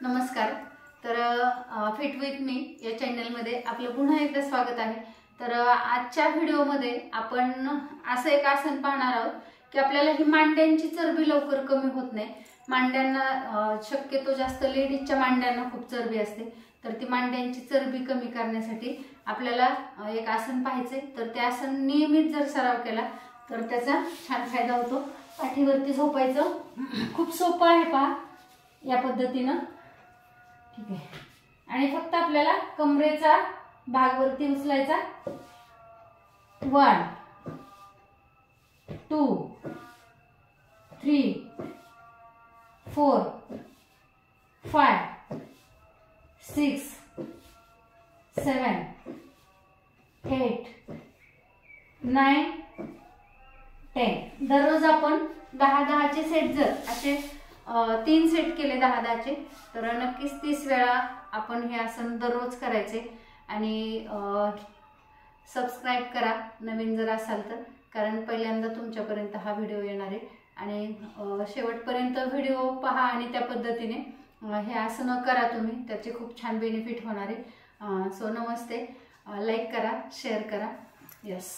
नमस्कार। तर fit with me या चॅनलमध्ये आपलं पुन्हा एकदा स्वागत आहे। तर आजच्या व्हिडिओमध्ये आपण असं एक आसन पाहणार आहोत की आपल्याला ही मांड्यांची चरबी लवकर कमी होत नाही। मांड्यांना शक्यतो जास्त लेडीजच्या मांड्यांना खूप चरबी असते, तर ती मांड्यांची चरबी कमी करण्यासाठी आपल्याला एक आसन पाहायचे। तर ते आसन नियमित जर सराव केला तर त्याचा छान फायदा होतो। पाठीवरती झोपायचं, खूप सोपं आहे पहा या पद्धतीनं, ठीक आहे। आणि फक्त आपल्याला कमरेचा भाग वरती उचलायचा। 1 2 3 4 5 6 7 8 9 10। दररोज आपण 10-10 चे सेट जर असे 3 सेट केले 10-10 चे, तर नक्कीच 30 वेळा आपण हे आसन दररोज करायचे। आणि सबस्क्राइब करा नवीन जर असाल तर, कारण पहिल्यांदा तुमच्यापर्यंत हा व्हिडिओ येणार आहे। आणि शेवटपर्यंत व्हिडिओ पहा आणि त्या पद्धतीने हे आसन करा तुम्ही, त्याचे खूप छान बेनिफिट होणार आहे। सो नमस्ते, लाईक करा, शेअर करा। यस।